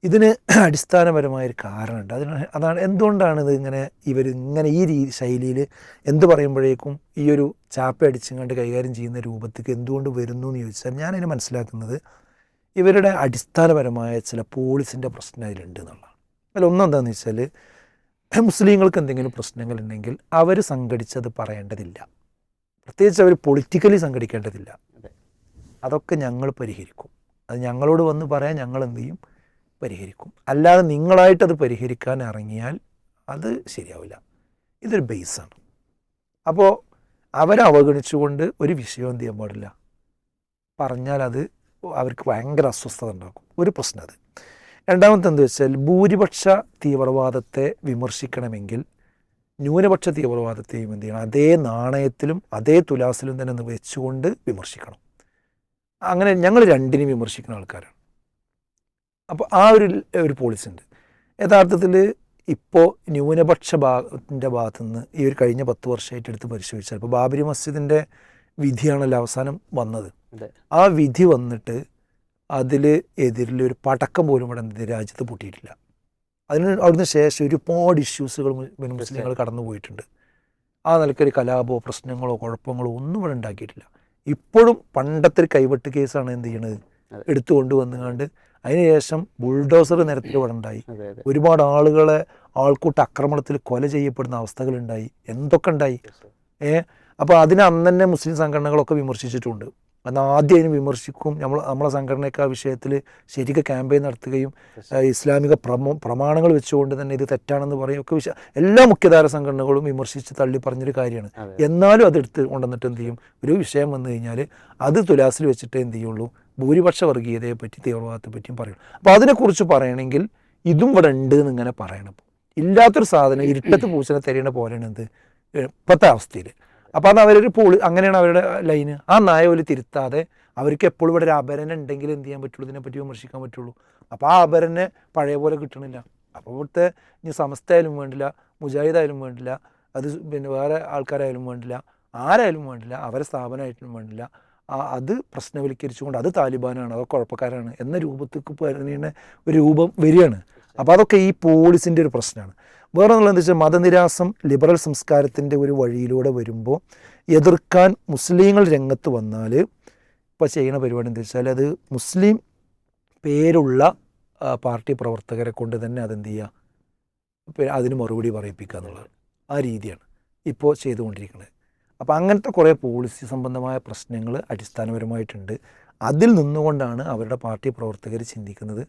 ഇതിന് അടിസ്ഥാനപരമായൊരു കാരണമുണ്ട്. അതാണ് എന്തുകൊണ്ടാണ് ഇങ്ങനെ ഇവരിങ്ങനെ ഈ ശൈലിയിൽ എന്ത് പറയുമ്പോഴേക്കും ഈ ഒരു ചാപ്പ അടിച്ചുകൊണ്ട് കൈകാര്യം ചെയ്യുന്ന രൂപത്തേക്ക് എന്തുകൊണ്ട് വരുന്നു എന്ന് ചോദിച്ചാൽ ഞാനതിന് മനസ്സിലാക്കുന്നത് ഇവരുടെ അടിസ്ഥാനപരമായ ചില പോളിസിൻ്റെ പ്രശ്നം അതിലുണ്ട് എന്നുള്ളതാണ്. അതിലൊന്നെന്താണെന്ന് വെച്ചാൽ മുസ്ലിങ്ങൾക്ക് എന്തെങ്കിലും പ്രശ്നങ്ങളുണ്ടെങ്കിൽ അവർ സംഘടിച്ചത് പറയേണ്ടതില്ല, പ്രത്യേകിച്ച് അവർ പൊളിറ്റിക്കലി സംഘടിക്കേണ്ടതില്ല. അതൊക്കെ ഞങ്ങൾ പരിഹരിക്കും, അത് ഞങ്ങളോട് വന്ന് പറയാൻ ഞങ്ങൾ എന്ത് ചെയ്യും, പരിഹരിക്കും. അല്ലാതെ നിങ്ങളായിട്ടത് പരിഹരിക്കാൻ ഇറങ്ങിയാൽ അത് ശരിയാവില്ല. ഇതൊരു ബേസാണ്. അപ്പോൾ അവരെ അവഗണിച്ചുകൊണ്ട് ഒരു വിഷയം എന്ത് ചെയ്യാൻ പാടില്ല, പറഞ്ഞാൽ അത് അവർക്ക് ഭയങ്കര അസ്വസ്ഥത ഉണ്ടാക്കും. ഒരു പ്രശ്നം അത്. രണ്ടാമത്തെ എന്താ വെച്ചാൽ ഭൂരിപക്ഷ തീവ്രവാദത്തെ വിമർശിക്കണമെങ്കിൽ ന്യൂനപക്ഷ തീവ്രവാദത്തെയും എന്ത് ചെയ്യണം, അതേ നാണയത്തിലും അതേ തുലാസിലും തന്നെ വെച്ചുകൊണ്ട് വിമർശിക്കണം. അങ്ങനെ ഞങ്ങൾ രണ്ടിനെയും വിമർശിക്കുന്ന ആൾക്കാരാണ്. അപ്പോൾ ആ ഒരു പോളിസി ഉണ്ട്. യഥാർത്ഥത്തിൽ ഇപ്പോൾ ന്യൂനപക്ഷ ഭാഗത്തു നിന്ന് ഈ ഒരു കഴിഞ്ഞ 10 വർഷമായിട്ട് എടുത്ത് പരിശോധിച്ചാൽ ഇപ്പോൾ ബാബരി മസ്ജിദിൻ്റെ വിധിയാണല്ലോ അവസാനം വന്നത്. ആ വിധി വന്നിട്ട് അതിൽ എതിരിലൊരു പടക്കം പോലും ഇവിടെ രാജ്യത്ത് പൊട്ടിയിട്ടില്ല. അവിടുന്ന് ശേഷം ഒരുപാട് ഇഷ്യൂസുകൾ മുസ്ലിങ്ങൾ കടന്നു പോയിട്ടുണ്ട്. ആ നിലയ്ക്കൊരു കലാപോ പ്രശ്നങ്ങളോ കുഴപ്പങ്ങളോ ഒന്നും ഇവിടെ ഉണ്ടാക്കിയിട്ടില്ല. ഇപ്പോഴും പണ്ടത്തെ ഒരു കൈവെട്ട് കേസാണ് എന്ത് ചെയ്യണത്, എടുത്തു കൊണ്ടുവന്നുകൊണ്ട് അതിനുശേഷം ബുൾഡോസർ നിരത്തിൽ ഇവിടെ ഉണ്ടായി. ഒരുപാട് ആളുകളെ ആൾക്കൂട്ട ആക്രമണത്തിൽ കൊല ചെയ്യപ്പെടുന്ന അവസ്ഥകളുണ്ടായി. എന്തൊക്കെ ഉണ്ടായി. അപ്പോൾ അതിനെ അന്ന് തന്നെ മുസ്ലിം സംഘടനകളൊക്കെ വിമർശിച്ചിട്ടുണ്ട്. എന്നാൽ ആദ്യം അതിന് വിമർശിക്കും. നമ്മളെ സംഘടനയൊക്കെ ആ വിഷയത്തിൽ ശരിക്കും ക്യാമ്പയിൻ നടത്തുകയും ഇസ്ലാമിക പ്രമാണങ്ങൾ വെച്ചുകൊണ്ട് തന്നെ ഇത് തെറ്റാണെന്ന് പറയും ഒക്കെ എല്ലാ മുഖ്യധാര സംഘടനകളും വിമർശിച്ച് തള്ളി പറഞ്ഞൊരു കാര്യമാണ്. എന്നാലും അതെടുത്ത് കൊണ്ടുവന്നിട്ട് എന്ത് ചെയ്യും, ഒരു വിഷയം വന്നു കഴിഞ്ഞാൽ അത് തുലാസിൽ വെച്ചിട്ട് എന്ത് ചെയ്യുള്ളൂ, ഭൂരിപക്ഷ വർഗീയതയെ പറ്റി തീവ്രവാദത്തെ പറ്റിയും പറയണം. അപ്പോൾ അതിനെക്കുറിച്ച് പറയണമെങ്കിൽ ഇതും ഇവിടെ ഉണ്ട് എന്നിങ്ങനെ പറയണം. ഇല്ലാത്തൊരു സാധനം ഇരുട്ടത്ത് പൂച്ചനെ തെരയണ പോലെയാണ് എന്ത് ഇപ്പോഴത്തെ അവസ്ഥയിൽ. അപ്പോൾ അത് അവരൊരു അങ്ങനെയാണ് അവരുടെ ലൈന്. ആ നയം തിരുത്താതെ അവർക്ക് എപ്പോഴും ഇവിടെ ഒരു അപരന ഉണ്ടെങ്കിൽ എന്ത് ചെയ്യാൻ പറ്റുള്ളൂ, ഇതിനെപ്പറ്റി വിമർശിക്കാൻ പറ്റുള്ളൂ. അപ്പോൾ ആ അപരനെ പഴയ പോലെ കിട്ടണില്ല. അപ്പോൾ ഇവിടുത്തെ ഇനി സമസ്തയായാലും വേണ്ടില്ല, മുജാഹിദായാലും വേണ്ടില്ല, അത് പിന്നെ വേറെ ആൾക്കാരായാലും വേണ്ടില്ല, ആരായാലും വേണ്ടില്ല, അവരെ സ്ഥാപനമായിട്ടും വേണ്ടില്ല, അത് പ്രശ്നവൽക്കരിച്ചുകൊണ്ട് അത് താലിബാനാണ്, അതൊക്കെ കുഴപ്പക്കാരാണ് എന്ന രൂപത്തേക്ക് പറയുന്ന ഒരു രൂപം വരികയാണ്. അപ്പോൾ അതൊക്കെ ഈ പോളിസിൻ്റെ ഒരു പ്രശ്നമാണ്. വേറെ ഒന്നുള്ളത് എന്താ വെച്ചാൽ മതനിരാസം ലിബറൽ സംസ്കാരത്തിൻ്റെ ഒരു വഴിയിലൂടെ വരുമ്പോൾ എതിർക്കാൻ മുസ്ലിങ്ങൾ രംഗത്ത് വന്നാൽ ഇപ്പോൾ ചെയ്യുന്ന പരിപാടി എന്താ വെച്ചാൽ അത് മുസ്ലിം പേരുള്ള പാർട്ടി പ്രവർത്തകരെ കൊണ്ട് തന്നെ അതെന്ത് ചെയ്യുക, അതിന് മറുപടി പറയിപ്പിക്കുക എന്നുള്ളത് ആ രീതിയാണ് ഇപ്പോൾ ചെയ്തുകൊണ്ടിരിക്കുന്നത്. അപ്പോൾ അങ്ങനത്തെ കുറേ പോളിസി സംബന്ധമായ പ്രശ്നങ്ങൾ അടിസ്ഥാനപരമായിട്ടുണ്ട്. അതിൽ നിന്നുകൊണ്ടാണ് അവരുടെ പാർട്ടി പ്രവർത്തകർ ചിന്തിക്കുന്നത്